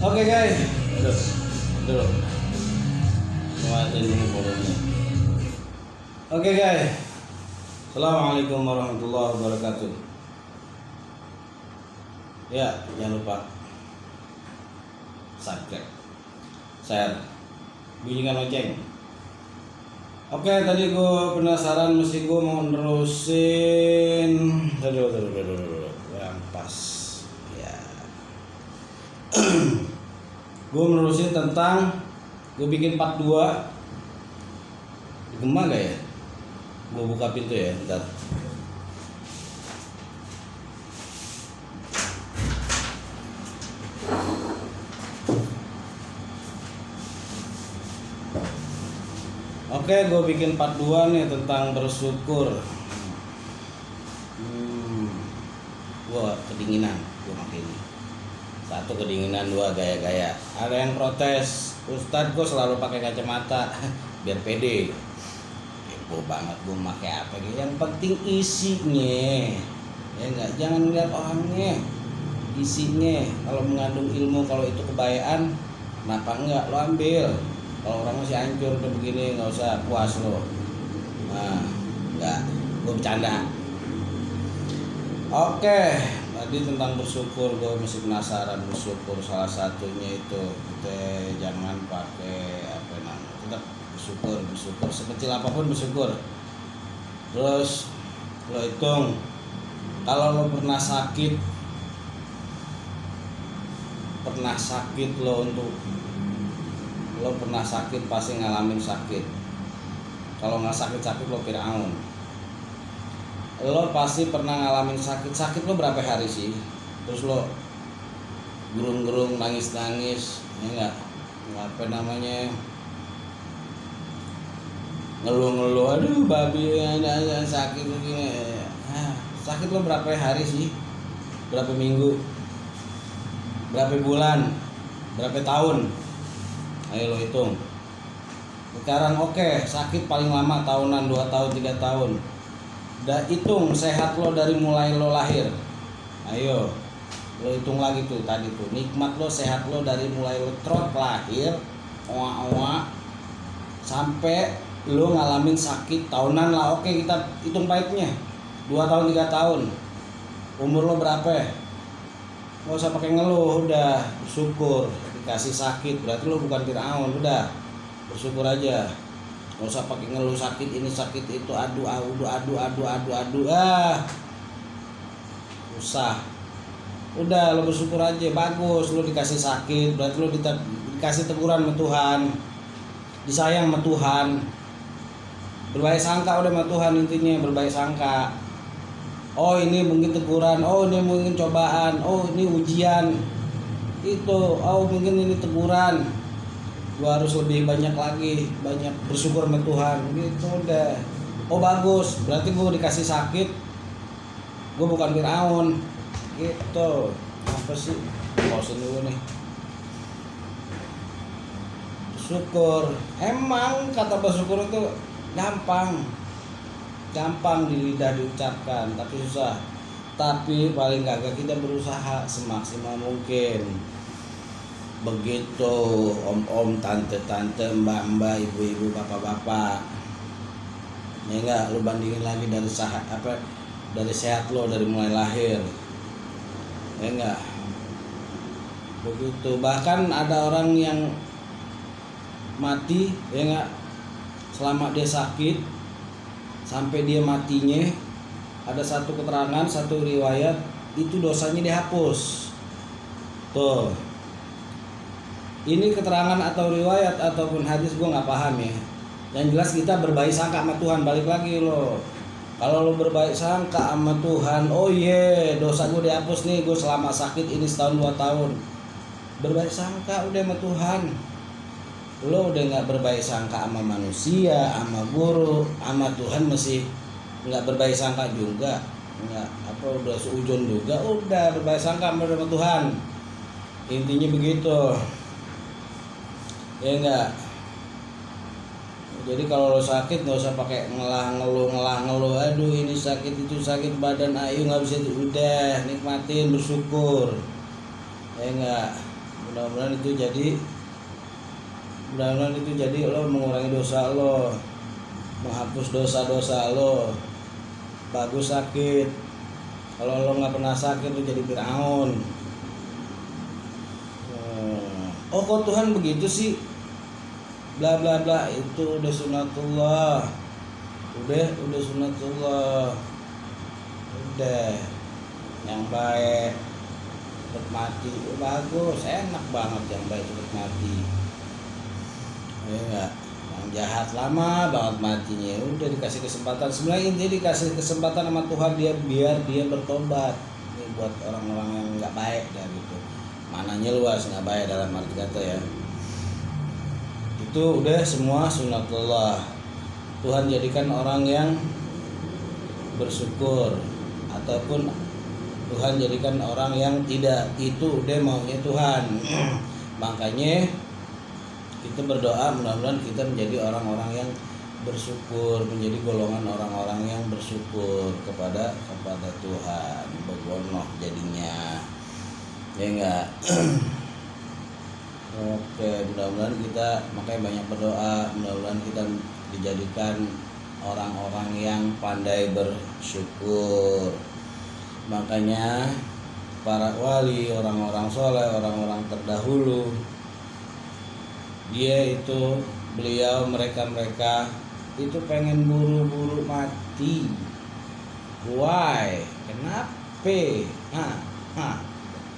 Oke guys, dulu, matiin dulu volumenya. Oke guys, assalamualaikum warahmatullahi wabarakatuh. Ya, jangan lupa subscribe, share, bunyikan lonceng. Oke, tadi gue penasaran mesti gue mau nerusin. Yang pas ya. Gue menerusin tentang gue bikin part 2. Gema gak ya? Gue buka pintu ya, bentar. Oke, gue bikin part 2 nih tentang bersyukur. Gue kedinginan, gue pakai ini. 1 kedinginan, 2 gaya-gaya. Ada yang protes, Ustadz gue selalu pakai kacamata biar pede. Kepo banget gue pakai apa gitu. Yang penting isinya, ya enggak, jangan lihat orangnya, isinya. Kalau mengandung ilmu, kalau itu kebayaan, kenapa enggak lo ambil? Kalau orang masih hancur udah begini, nggak usah puas lo. Nah, enggak, gue bercanda. Oke, tadi tentang bersyukur, gue masih penasaran bersyukur. Salah satunya itu kita jangan pakai apa namanya, tetap bersyukur sekecil apapun bersyukur. Terus lo hitung, kalau lo pernah sakit lo pernah sakit pasti ngalamin sakit. Kalau nggak sakit lo Firaun. Lo pasti pernah ngalamin sakit lo berapa hari sih? Terus lo gerung-gerung, nangis-nangis, ya enggak apa namanya, ngeluh-ngeluh, aduh babi ada sakit begini. Sakit lo berapa hari sih? Berapa minggu? Berapa bulan? Berapa tahun? Ayo lo hitung. Sekarang oke, sakit paling lama tahunan, 2 tahun, 3 tahun. Udah hitung sehat lo dari mulai lo lahir. Ayo lo hitung lagi tuh tadi tuh, nikmat lo, sehat lo dari mulai lo trot lahir, oa-oa, sampai lo ngalamin sakit tahunan lah. Oke, kita hitung pahitnya 2 tahun, 3 tahun. Umur lo berapa? Gak usah pakai ngeluh, udah bersyukur. Dikasih sakit berarti lo bukan Firaun, udah bersyukur aja. Gak usah pakai ngeluh sakit ini sakit itu, adu usah. Udah lo bersyukur aja, bagus. Lo dikasih sakit berarti lo dikasih teguran sama Tuhan, disayang sama Tuhan, berbaik sangka udah sama Tuhan. Intinya berbaik sangka. Oh ini mungkin teguran, oh ini mungkin cobaan, oh ini ujian itu, oh mungkin ini teguran, gua harus lebih banyak lagi, banyak bersyukur sama Tuhan gitu udah. Oh bagus, berarti gua dikasih sakit, gua bukan Firaun gitu. Apa sih, pausin dulu nih. Bersyukur, emang kata bersyukur itu gampang di lidah diucapkan, tapi susah. Tapi paling kagak kita berusaha semaksimal mungkin. Begitu om-om, tante-tante, mbak-mbak, ibu-ibu, bapak-bapak. Ya enggak, lu bandingin lagi dari sehat lo dari mulai lahir. Ya enggak. Begitu. Bahkan ada orang yang mati, ya enggak, selama dia sakit sampai dia matinya, ada satu keterangan, satu riwayat, itu dosanya dihapus. Tuh. Ini keterangan atau riwayat ataupun hadis gue nggak paham ya. Yang jelas kita berbaik sangka sama Tuhan. Balik lagi lo, kalau lo berbaik sangka sama Tuhan, oh iya dosa gue dihapus nih, gue selama sakit ini setahun 2 tahun. Berbaik sangka udah sama Tuhan. Lo udah nggak berbaik sangka sama manusia, sama guru, sama Tuhan masih nggak berbaik sangka juga, nggak apa, udah seujun juga, udah berbaik sangka sama Tuhan. Intinya begitu. Ya enggak. Jadi kalau lo sakit nggak usah pakai ngeluh, aduh ini sakit itu sakit badan, ayo nggak bisa, udah nikmatin, bersyukur. Ya enggak. Mudah-mudahan itu jadi lo mengurangi dosa lo, menghapus dosa-dosa lo. Bagus sakit. Kalau lo nggak pernah sakit lo jadi Firaun. Oh kok Tuhan begitu sih? Bla bla bla, itu udah sunatullah. Udah sunatullah. Udah yang baik cepet mati. Bagus, enak banget yang baik cepet mati. Ya enggak? Yang jahat lama banget matinya. Udah dikasih kesempatan. Sebenarnya intinya dikasih kesempatan sama Tuhan biar dia bertobat. Ini buat orang-orang yang nggak baik dan gitu. Mananya luas nggak baik dalam arti kata ya. Itu udah semua sunatullah. Tuhan jadikan orang yang bersyukur ataupun Tuhan jadikan orang yang tidak, itu udah maunya Tuhan. Makanya kita berdoa mudah-mudahan kita menjadi orang-orang yang bersyukur, menjadi golongan orang-orang yang bersyukur kepada Tuhan. Begonoh jadinya. Ya enggak. Oke, mudah-mudahan kita makanya banyak berdoa, mudah-mudahan kita dijadikan orang-orang yang pandai bersyukur. Makanya para wali, orang-orang soleh, orang-orang terdahulu, mereka itu pengen buru-buru mati. Why? Kenapa?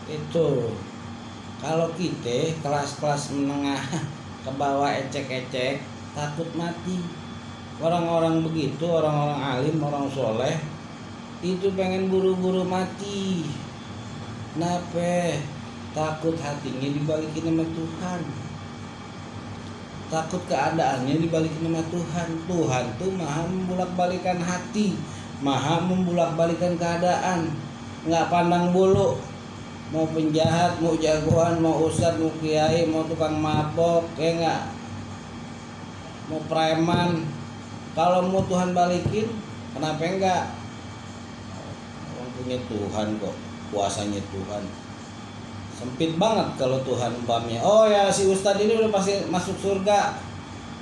Itu kalau kita kelas-kelas menengah ke bawah ecek-ecek takut mati. Orang-orang begitu, orang-orang alim, orang soleh itu pengen buru-buru mati. Kenapa? Takut hatinya dibalikin sama Tuhan, takut keadaannya dibalikin sama Tuhan. Tuhan tuh maha membulak-balikan hati, maha membulak-balikan keadaan, nggak pandang bulu. Mau penjahat, mau jagoan, mau ustadz, mau kiai, mau tukang mabok, kayak nggak, mau preman. Kalau mau Tuhan balikin, kenapa enggak? Orang punya Tuhan kok, kuasanya Tuhan. Sempit banget kalau Tuhan umpamanya. Oh ya si ustadz ini udah pasti masuk surga.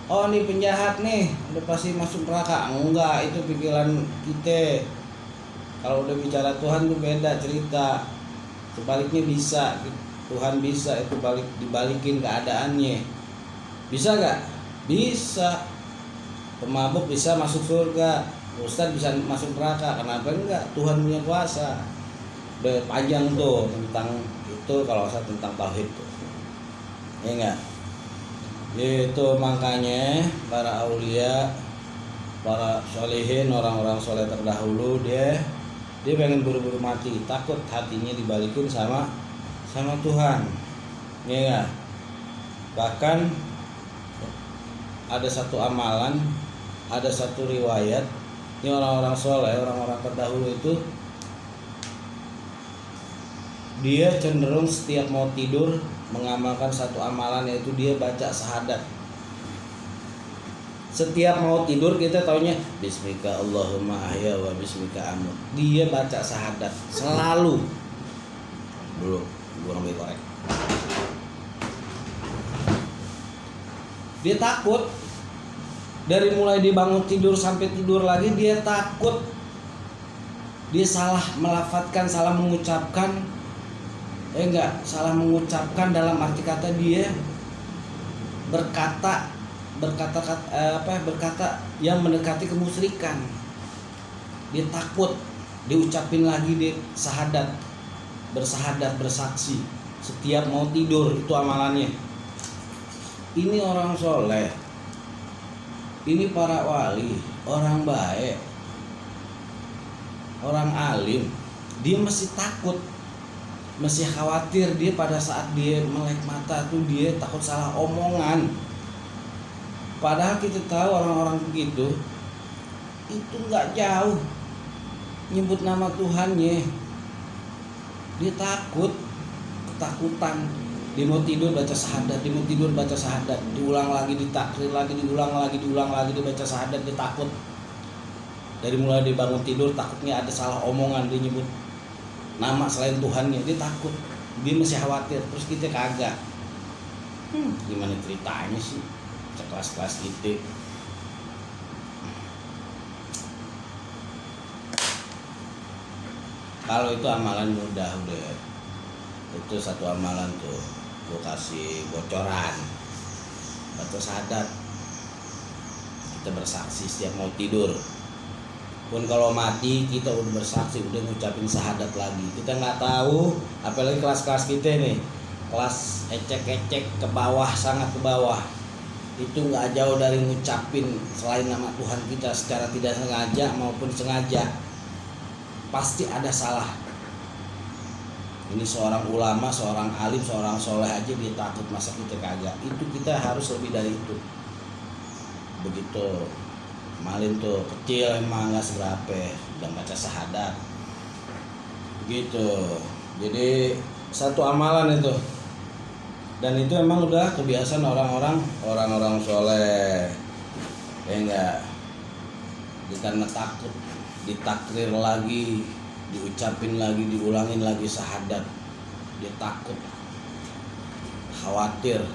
Oh ini penjahat nih, udah pasti masuk neraka. Enggak, itu pikiran kita. Kalau udah bicara Tuhan tuh beda cerita. Sebaliknya bisa, Tuhan bisa itu dibalikin keadaannya. Bisa gak? Bisa. Pemabuk bisa masuk surga, ustadz bisa masuk neraka. Kenapa enggak? Tuhan punya kuasa. Udah panjang tuh tentang itu, kalau saya tentang tauhid tuh. Ya enggak? Itu makanya para aulia, para sholihin, orang-orang soleh terdahulu dia pengen buru-buru mati, takut hatinya dibalikin sama Tuhan. Ya enggak? Bahkan ada satu amalan, ada satu riwayat, ini orang-orang soleh, orang-orang terdahulu itu dia cenderung setiap mau tidur mengamalkan satu amalan, yaitu dia baca syahadat. Setiap mau tidur kita taunya bismika Allahumma ahya wa bismika amut. Dia baca syahadat selalu. Belum, gua ambil korek. Dia takut. Dari mulai dia bangun tidur sampai tidur lagi dia takut. Dia salah melafadzkan, salah mengucapkan. Salah mengucapkan dalam arti kata dia berkata yang mendekati kemusyrikan. Dia takut, diucapin lagi dia bersahadat, bersaksi setiap mau tidur, itu amalannya. Ini orang soleh, ini para wali, orang baik, orang alim, dia masih takut, masih khawatir. Dia pada saat dia melek mata tuh dia takut salah omongan. Padahal kita tahu orang-orang begitu itu nggak jauh nyebut nama Tuhannya. Dia takut, ketakutan. Dia mau tidur baca syahadat, dia mau tidur baca syahadat, diulang lagi, ditakrir lagi, diulang lagi, dia baca syahadat. Dia takut. Dari mulai dia bangun tidur takutnya ada salah omongan, dia nyebut nama selain Tuhannya, dia takut. dia masih khawatir, terus kita kagak. Gimana ceritanya sih kelas-kelas gitu. Kalau itu amalan mudah udah, itu satu amalan tuh gue kasih bocoran atau sadat, kita bersaksi setiap mau tidur pun, kalau mati kita udah bersaksi, udah ngucapin syahadat lagi. Kita nggak tahu, apalagi kelas-kelas kita nih, kelas ecek-ecek ke bawah, sangat ke bawah, itu nggak jauh dari ngucapin selain nama Tuhan kita secara tidak sengaja maupun sengaja, pasti ada salah. Ini seorang ulama, seorang alim, seorang soleh aja dia takut, masa kita kagak? Itu kita harus lebih dari itu. Begitu malin tuh kecil emang nggak seberapa, udah baca syahadat begitu. Jadi satu amalan itu, dan itu emang udah kebiasaan orang-orang soleh, ya enggak. Karena takut ditakrir lagi, diucapin lagi, diulangin lagi syahadat, dia takut, khawatir.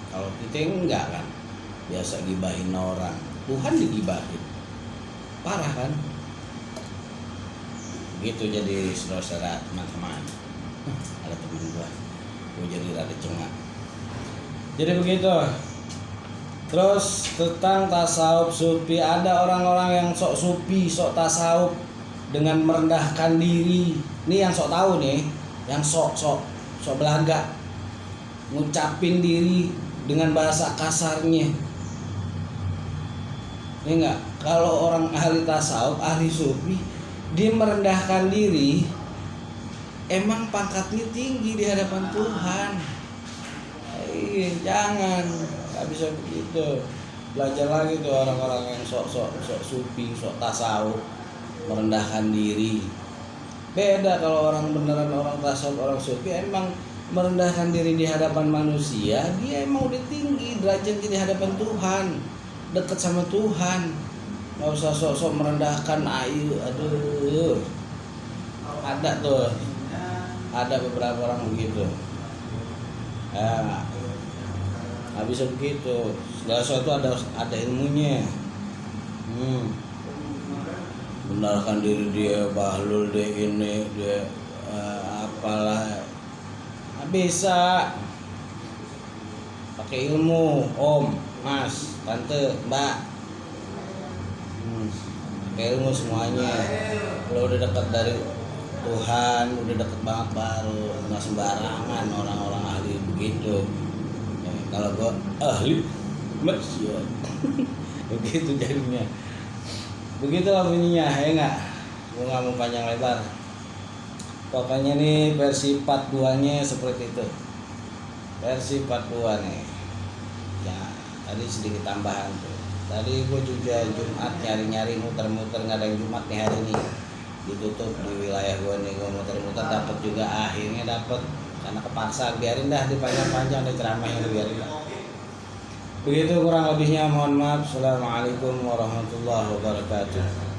Kalau kita enggak kan, biasa gibahin orang, Tuhan digibahin, parah kan? Gitu. Jadi saudara-saudara, teman-teman, ada teman gue jadi rada cengak. Jadi begitu. Terus tentang tasawuf sufi, ada orang-orang yang sok sufi, sok tasawuf dengan merendahkan diri. Ini yang sok tahu nih, yang sok belaga, ngucapin diri dengan bahasa kasarnya. Ini enggak, kalau orang ahli tasawuf, ahli sufi, dia merendahkan diri, emang pangkatnya tinggi di hadapan Tuhan. Jangan, nggak bisa begitu. Belajar lagi tuh orang-orang yang sok sufi, sok tasawuf, merendahkan diri. Beda kalau orang beneran, orang tasawuf, orang sufi, emang merendahkan diri di hadapan manusia, dia emang udah tinggi derajatnya di hadapan Tuhan, dekat sama Tuhan. Nggak usah sok-sok merendahkan, aduh. Ada tuh, ada beberapa orang begitu. Nggak bisa begitu. Segala sesuatu ada ilmunya. Benarkan diri dia, bahlul dia, ini dia, apalah. Nggak bisa. Pakai ilmu, om, mas, tante, mbak. Pakai ilmu semuanya. Kalau udah dekat dari Tuhan, udah deket banget baru, nggak sembarangan orang-orang ahli begitu. Kalau gua ahli maksiat begitu jadinya. Begitulah bunyinya, ya enggak? Gua nggak mau panjang lebar. Pokoknya nih versi part 2-nya seperti itu. Versi part 2 nih. Ya, tadi sedikit tambahan tuh. Tadi gua juga Jumat nyari-nyari, muter-muter, nggak ada yang Jumat nih hari ini. Ditutup di wilayah gua nih, gua muter-muter dapat juga, akhirnya dapat. Karena kepaksa, biarin dah dipanjang-panjang, ada ceramahnya biarin dah. Begitu kurang lebihnya, mohon maaf. Assalamualaikum warahmatullahi wabarakatuh.